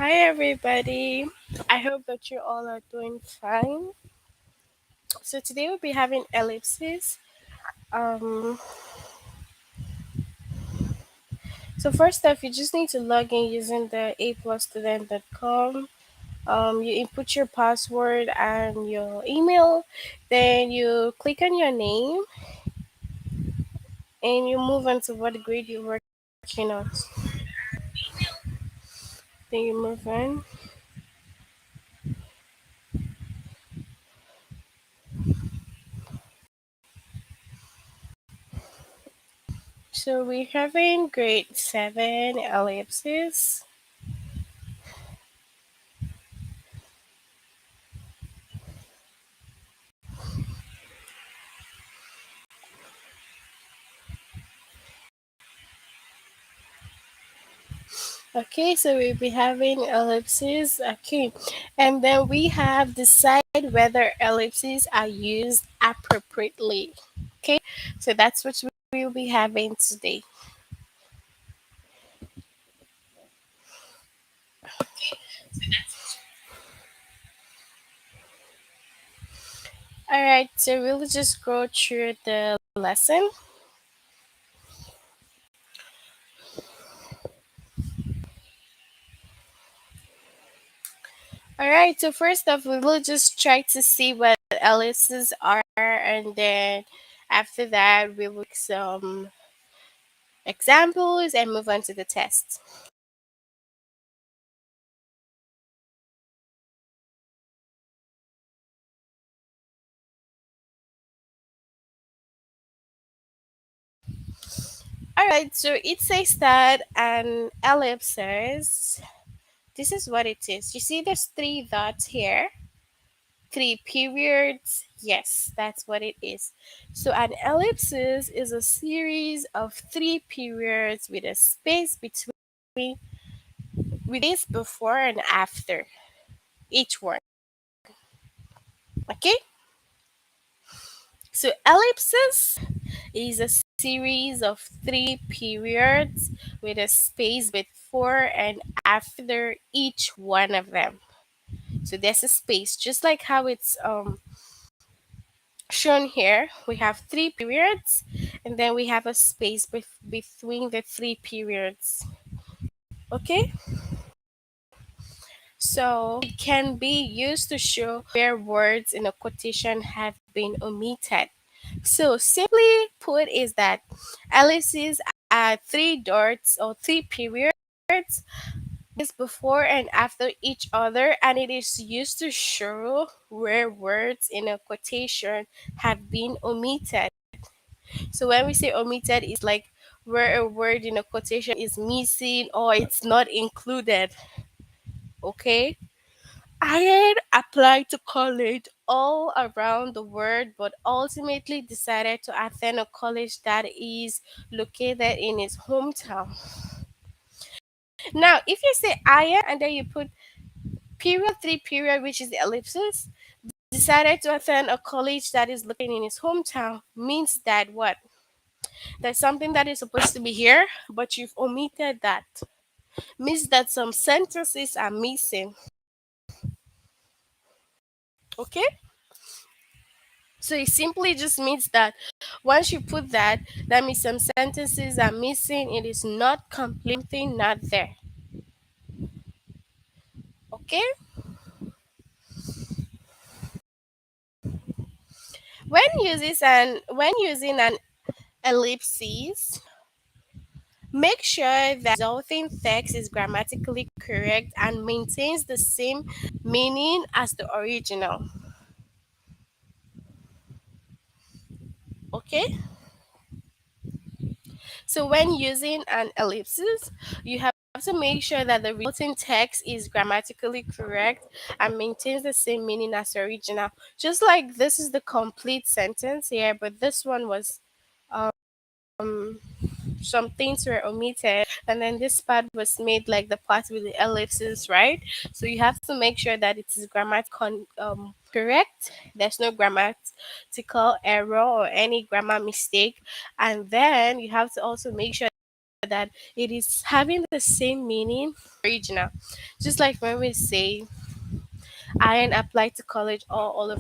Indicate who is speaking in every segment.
Speaker 1: Hi, everybody. I hope that you all are doing fine. So, today we'll be having ellipses. Um, so, first off, you just need to log in using the aplusstudent.com. You input your password and your email, then you click on your name and you move on to what grade you're working on. Then you move on. So, we're having grade 7 ellipses. Okay, so we'll be having ellipses. Okay, and then we have decide whether ellipses are used appropriately. Okay, so that's what we'll be having today. All right, so we'll just go through the lesson. All right, so first off, we will just try to see what ellipses are, and then after that, we will some examples and move on to the test. All right, so it says that an ellipsis, this is what it is. You see there's three dots here, three periods. Yes, that's what it is. So an ellipsis is a series of three periods with a space between, with space before and after each one. Okay? So ellipsis is a series of three periods with a space before and after each one of them. So there's a space, just like how it's shown here. We have three periods, and then we have a space between the three periods. Okay, so it can be used to show where words in a quotation have been omitted. So simply put, is that ellipses are three dots or three periods is before and after each other, and it is used to show where words in a quotation have been omitted. So when we say omitted, it's like where a word in a quotation is missing or it's not included. Okay, I had applied to college all around the world, but ultimately decided to attend a college that is located in his hometown. Now if you say iron and then you put period three period, which is the ellipsis, decided to attend a college that is located in his hometown, means that what? There's something that is supposed to be here, but you've omitted that. Means that some sentences are missing. Okay? So it simply just means that once you put that, that means some sentences are missing. It is not completely not there. Okay? When using an ellipsis, make sure the resulting text is grammatically correct and maintains the same meaning as the original. Okay? So when using an ellipsis, you have to make sure that the resulting text is grammatically correct and maintains the same meaning as the original. Just like this is the complete sentence here, but this one was um some things were omitted, and then this part was made like the part with the ellipses, right? So you have to make sure that it is grammatical correct. There's no grammatical error or any grammar mistake, and then you have to also make sure that it is having the same meaning original. Just like when we say iron applied to college all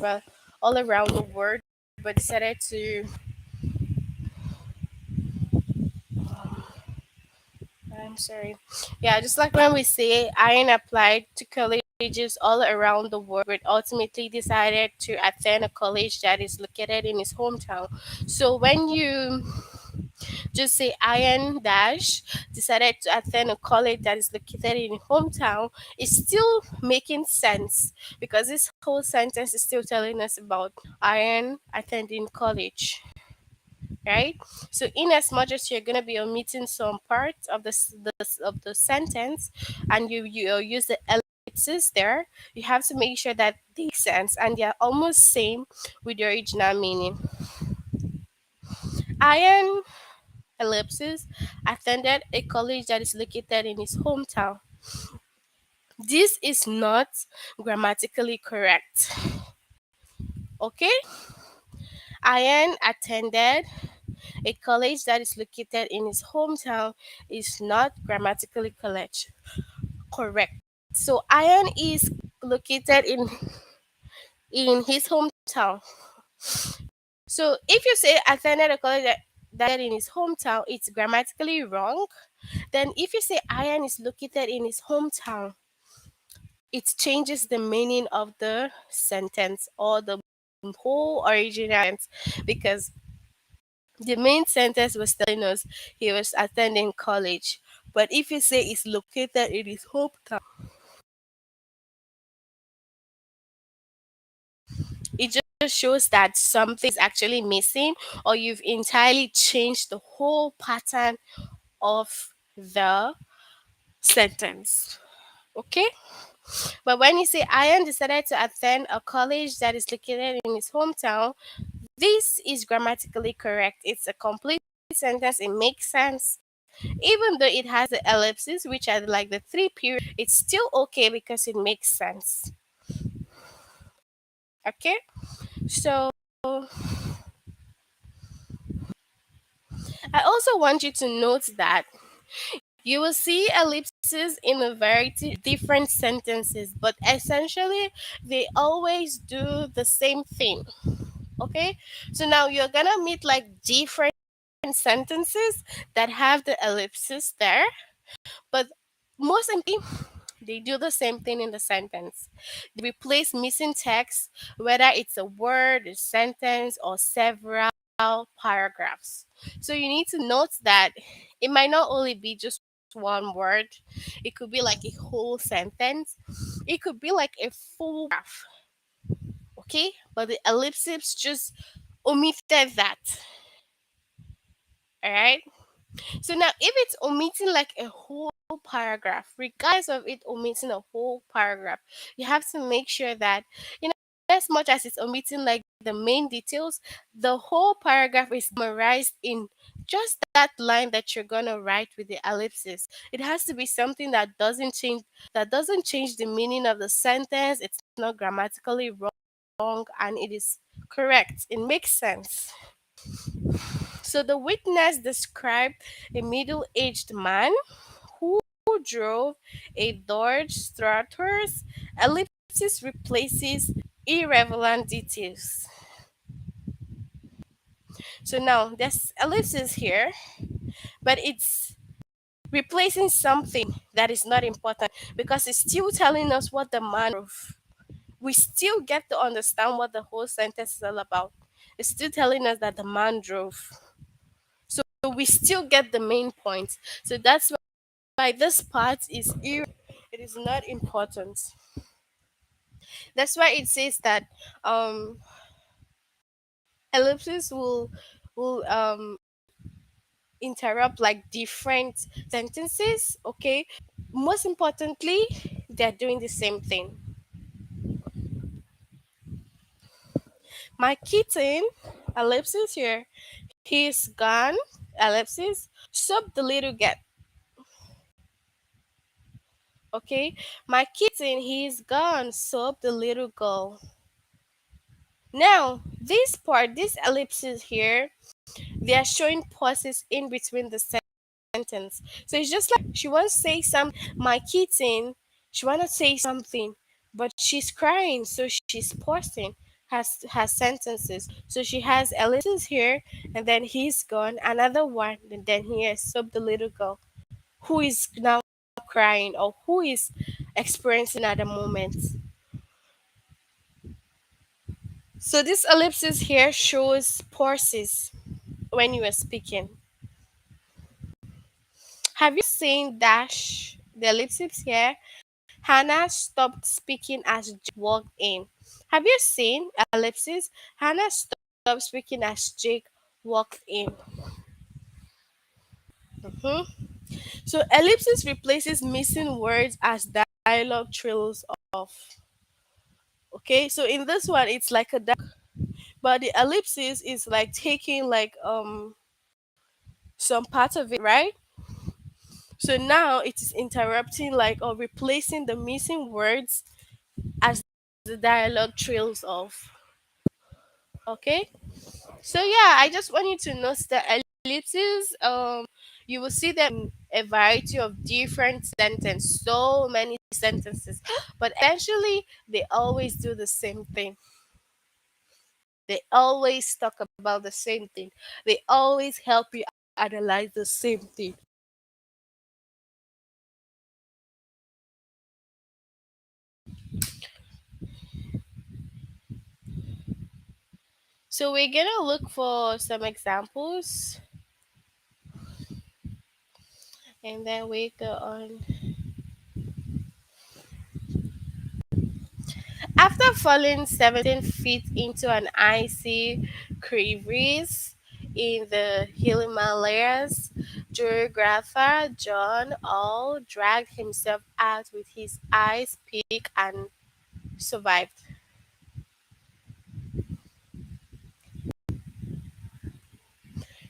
Speaker 1: around the world, but decided to I'm sorry. Yeah, just like when we say iron applied to colleges all around the world, but ultimately decided to attend a college that is located in his hometown. So when you just say iron dash decided to attend a college that is located in his hometown, it's still making sense because this whole sentence is still telling us about iron attending college, right? So, in as much as you're gonna be omitting some parts of of the sentence, and you use the ellipses there, you have to make sure that they make sense and they're almost same with the original meaning. Iron ellipses attended a college that is located in his hometown. This is not grammatically correct. Okay, Iron attended a college that is located in his hometown is not grammatically correct. So Iron is located in his hometown. So if you say attended a college that in his hometown, it's grammatically wrong. Then if you say Iron is located in his hometown, it changes the meaning of the sentence or the whole original sentence because the main sentence was telling us he was attending college. But if you say it's located in his hometown, it just shows that something is actually missing or you've entirely changed the whole pattern of the sentence. Okay? But when you say Ian decided to attend a college that is located in his hometown, this is grammatically correct. It's a complete sentence, it makes sense. Even though it has the ellipses, which are like the three periods, it's still okay because it makes sense. Okay? So I also want you to note that you will see ellipses in a variety of different sentences, but essentially they always do the same thing. Okay? So now you're gonna meet like different sentences that have the ellipses there, but most importantly, they do the same thing in the sentence. They replace missing text, whether it's a word, a sentence, or several paragraphs. So you need to note that it might not only be just one word, it could be like a whole sentence, it could be like a full graph. Okay, but the ellipses just omitted that. All right. So now, if it's omitting like a whole paragraph, regardless of it omitting a whole paragraph, you have to make sure that, you know, as much as it's omitting like the main details, the whole paragraph is summarized in just that line that you're gonna write with the ellipsis. It has to be something that doesn't change the meaning of the sentence. It's not grammatically wrong, and it is correct. It makes sense. So the witness described a middle-aged man who drove a Dodge Stratus. Ellipsis replaces irrelevant details. So now there's ellipsis here, but it's replacing something that is not important because it's still telling us what the man drove. We still get to understand what the whole sentence is all about. It's still telling us that the man drove. So we still get the main point. So that's why this part is it is not important. That's why it says that um ellipses will interrupt like different sentences, okay? Most importantly, they're doing the same thing. My kitten, ellipsis here, he's gone, ellipsis, soap the little get. Okay, my kitten, he's gone, soap the little girl. Now, this ellipses here, they are showing pauses in between the sentence. So it's just like she wants to say some my kitten, she wanna say something, but she's crying, so she's pausing has sentences. So she has ellipses here, and then he's gone, another one, and then here sub the little girl who is now crying or who is experiencing at the moment. So this ellipsis here shows pauses when you are speaking. Have you seen dash the ellipsis here? Hannah stopped speaking as Jake walked in. Have you seen ellipsis? Hannah stopped speaking as Jake walked in. Mhm. So ellipsis replaces missing words as dialogue trails off. Okay, so in this one it's like a but the ellipsis is like taking like some part of it, right? So now it is interrupting like or replacing the missing words as the dialogue trails off. Okay, so yeah, I just want you to notice the ellipses. You will see them in a variety of different sentences, so many sentences, but essentially they always do the same thing. They always talk about the same thing. They always help you analyze the same thing. So we're gonna look for some examples, and then we go on. After falling 17 feet into an icy crevice in the Himalayas, geographer John All dragged himself out with his eyes peaked and survived.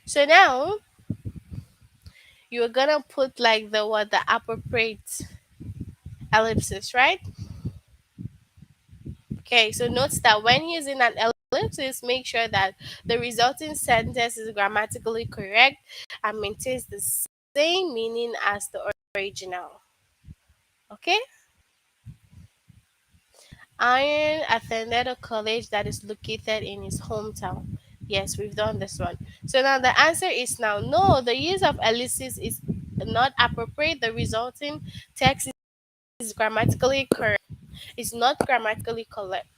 Speaker 1: So now you're gonna put like the appropriate ellipsis, right? Okay, so note that when using an ellipsis, make sure that the resulting sentence is grammatically correct and maintains the same meaning as the original. Okay? Iron attended a college that is located in his hometown. Yes, we've done this one. So now the answer is now no, the use of ellipsis is not appropriate. The resulting text is grammatically correct. It's not grammatically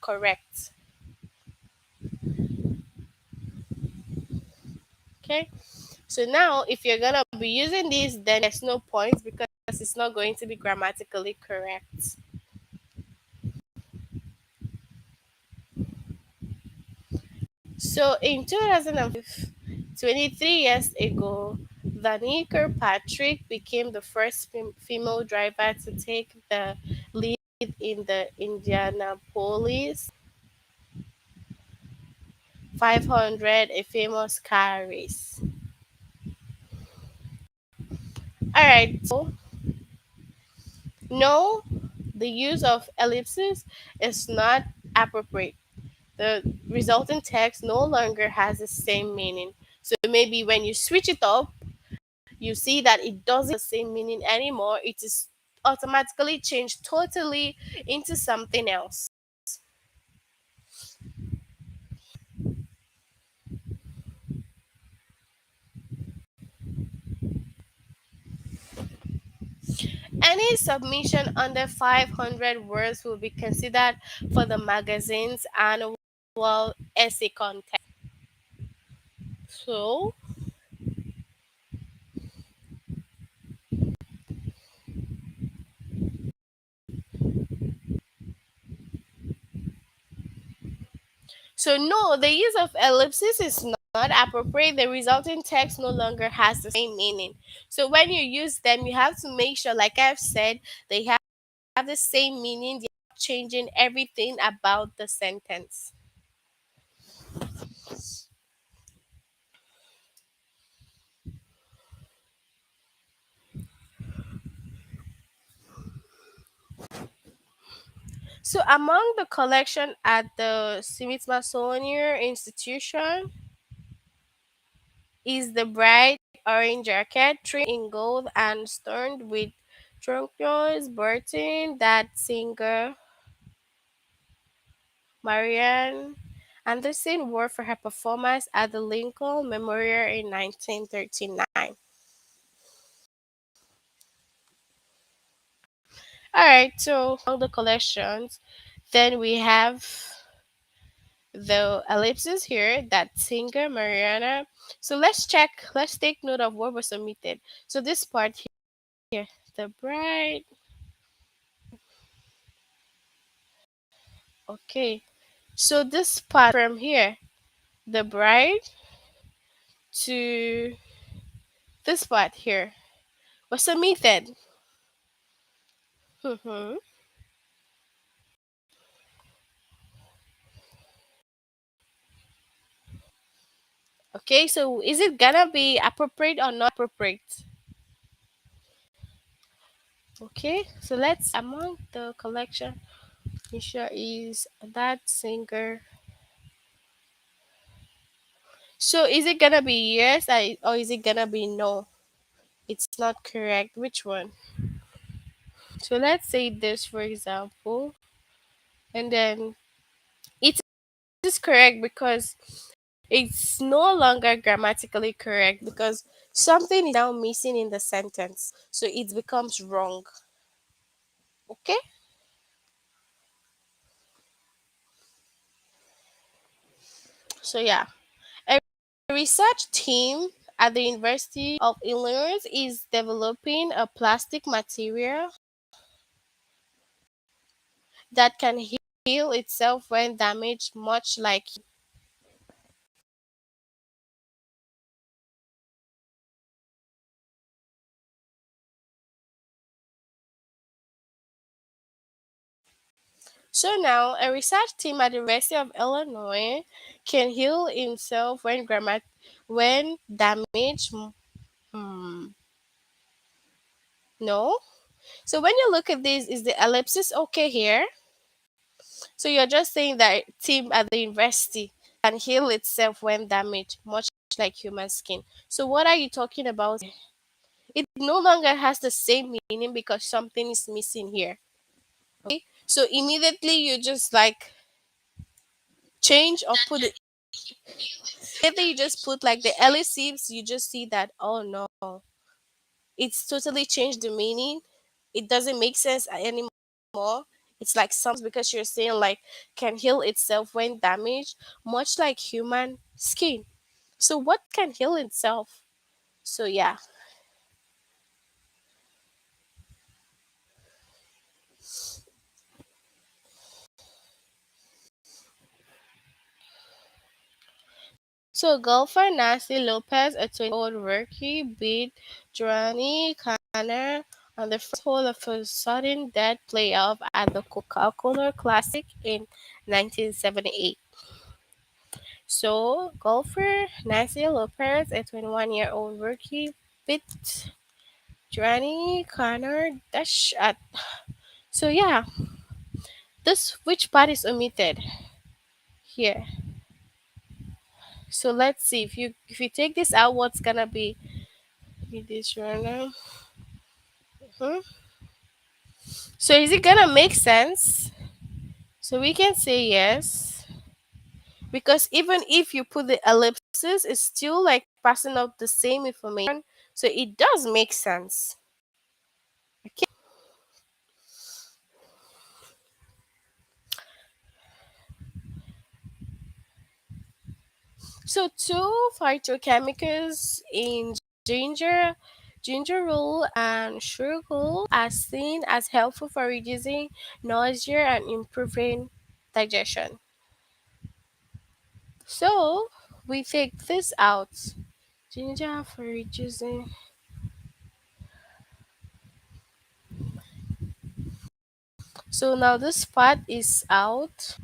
Speaker 1: correct. Okay? So now, if you're gonna be using this, then there's no point because it's not going to be grammatically correct. So in 2005, 23 years ago, Danica Patrick became the first female driver to take the lead in the Indianapolis 500, a famous car race. All right, so no, the use of ellipses is not appropriate. The resulting text no longer has the same meaning. So maybe when you switch it up, you see that it doesn't have the same meaning anymore. It is automatically changed totally into something else. Any submission under 500 words will be considered for the magazine's annual essay contest. So, no, the use of ellipsis is not appropriate. The resulting text no longer has the same meaning. So when you use them, you have to make sure, like I've said, they have the same meaning. They're not changing everything about the sentence. So among the collection at the Smithsonian Institution is the Bride orange jacket trimmed in gold and adorned with turquoise Burton that singer Marianne Anderson wore for her performance at the Lincoln Memorial in 1939. All right, so among the collections, then we have the ellipses here that singer Mariana. So let's check, let's take note of what was omitted. So this part here, the bride. Okay, so this part from here, the bride to this part here was omitted. Mhm. Okay, so is it gonna be appropriate or not appropriate? Okay, so let's among the collection, Misha is that singer. So is it gonna be yes or is it gonna be no? It's not correct. Which one? So let's say this for example, and then it is correct because it's no longer grammatically correct because something is now missing in the sentence. So it becomes wrong. Okay? So yeah. A research team at the University of Illinois is developing a plastic material that can heal itself when damaged, much like. So now, a research team at the University of Illinois can heal himself when damaged. Hmm, no. So when you look at this, is the ellipsis okay here? So you're just saying that team at the university can heal itself when damaged, much like human skin. So what are you talking about? It no longer has the same meaning because something is missing here. Okay. So immediately you just like change or put it. Immediately you just put like the ellipses. You just see that oh no, it's totally changed the meaning. It doesn't make sense anymore. It's like some because you're saying like can heal itself when damaged, much like human skin. So what can heal itself? So yeah. So golfer Nancy Lopez, a 20-year-old rookie, beat Joanny Connor on the first hole of a sudden death playoff at the Coca-Cola Classic in 1978. So golfer Nancy Lopez, a 21-year-old rookie, beat Joanny Connor dash at. So yeah, this which part is omitted here? So let's see if you take this out, what's gonna be this runner? Hmm? So is it gonna make sense? So we can say yes because even if you put the ellipses, it's still like passing out the same information. So it does make sense. Okay. So two phytochemicals in ginger, gingerol and sugarol are seen as helpful for reducing nausea and improving digestion. So we take this out. Ginger for reducing. So now this part is out.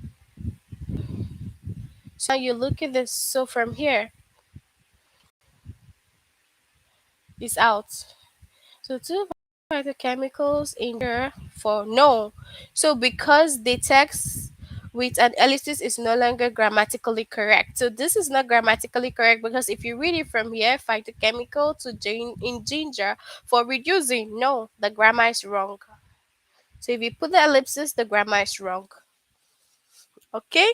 Speaker 1: So you look at this. So from here is out. So two phytochemicals in here for no. So because the text with an ellipsis is no longer grammatically correct. So this is not grammatically correct because if you read it from here, phytochemical to in ginger for reducing, no, the grammar is wrong. So if you put the ellipsis, the grammar is wrong. Okay?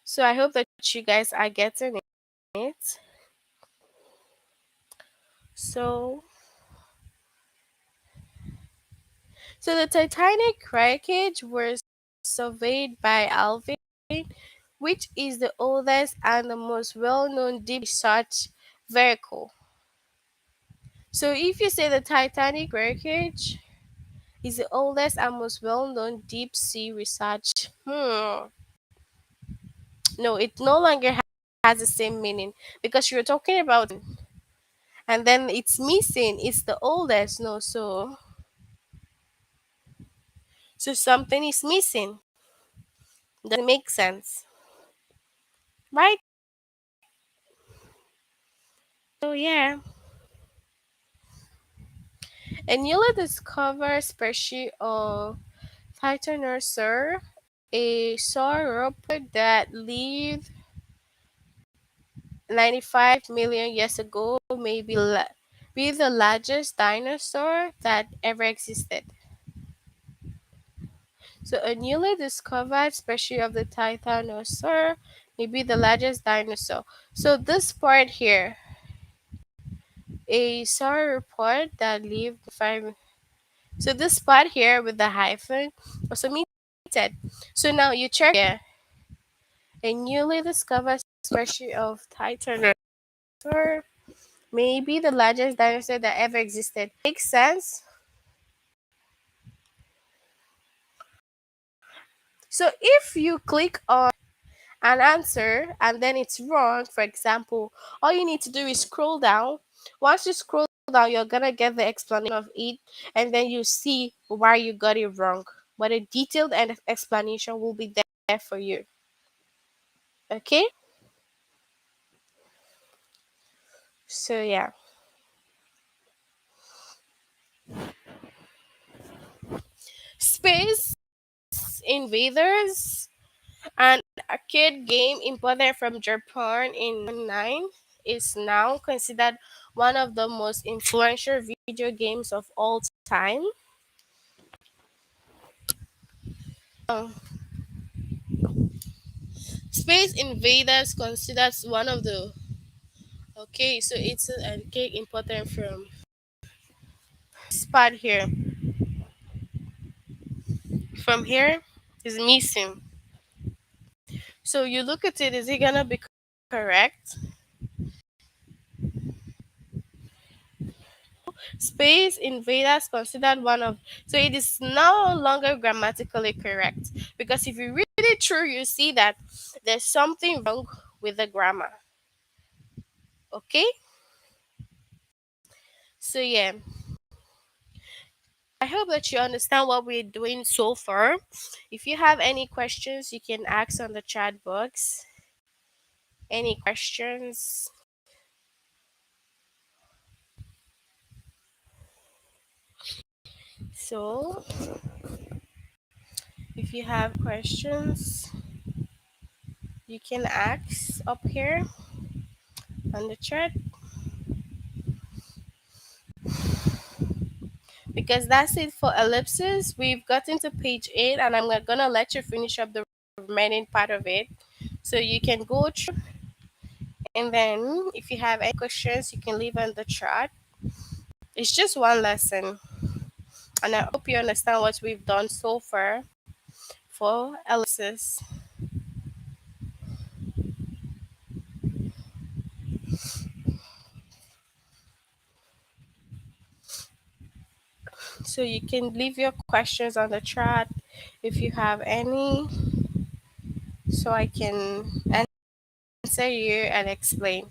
Speaker 1: So I hope that you guys are getting it. So so the Titanic wreckage was surveyed by Alvin, which is the oldest and the most well-known deep research vehicle. So if you say the Titanic wreckage is the oldest and most well-known deep sea research, no, it no longer has the same meaning because you're talking about and then it's missing. It's the oldest, no, so something is missing. Doesn't make sense, right? So yeah, a newly discovered species of Titanosaur, a sauropod that lived 95 million years ago, may be the largest dinosaur that ever existed. So, a newly discovered species of the Titanosaur may be the largest dinosaur. So, this part here, a sauropod that lived five. So, this part here with the hyphen was omitted. So, now you check here, a newly discovered species of Titanosaur may be the largest dinosaur that ever existed. Makes sense? So if you click on an answer and then it's wrong, for example, all you need to do is scroll down. Once you scroll down, you're gonna get the explanation of it, and then you see why you got it wrong. But a detailed explanation will be there for you. Okay? So yeah. Space Invaders, an arcade game imported from Japan in 1999, is now considered one of the most influential video games of all time. Um, Space Invaders considered one of the okay, so it's an arcade imported from this part here. From here is missing. So you look at it, is it gonna be correct? Space Invaders considered one of, so it is no longer grammatically correct because if you read it through, you see that there's something wrong with the grammar. Okay, so yeah, I hope that you understand what we're doing so far. If you have any questions, you can ask on the chat box. Any questions? So if you have questions, you can ask up here on the chat. Because that's it for ellipses. We've gotten to page 8, and I'm gonna let you finish up the remaining part of it. So you can go through, and then if you have any questions, you can leave on the chat. It's just one lesson, and I hope you understand what we've done so far for ellipses. So you can leave your questions on the chat if you have any, so I can answer you and explain.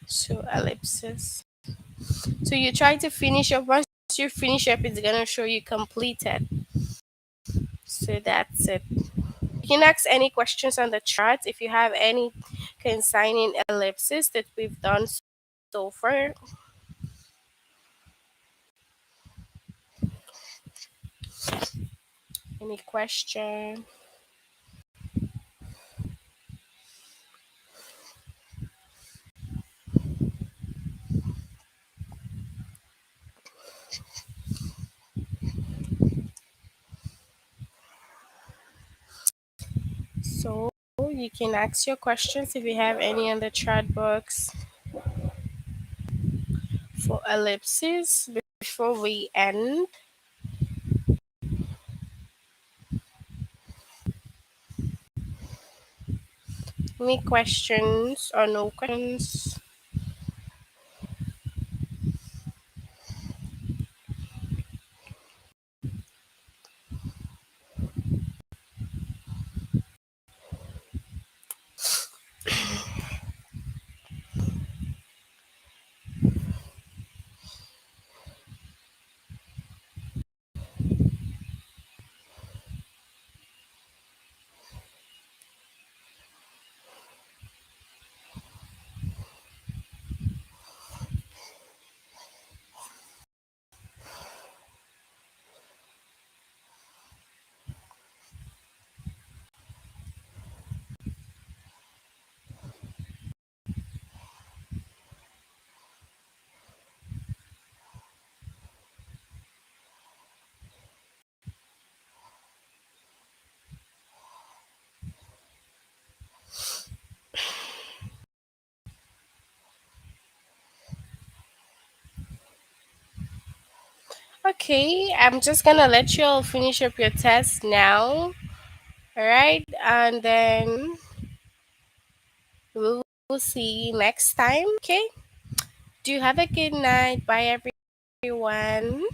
Speaker 1: So ellipses. So you try to finish up. Once you finish up, it's gonna show you completed. So that's it. You can ask any questions on the chart if you have any concerning ellipses that we've done so far. Any question? So you can ask your questions if you have any in the chat box for ellipses before we end. Any questions or no questions? Okay, I'm just gonna let you all finish up your test now. All right, and then we will see you next time. Okay, do have a good night. Bye, everyone.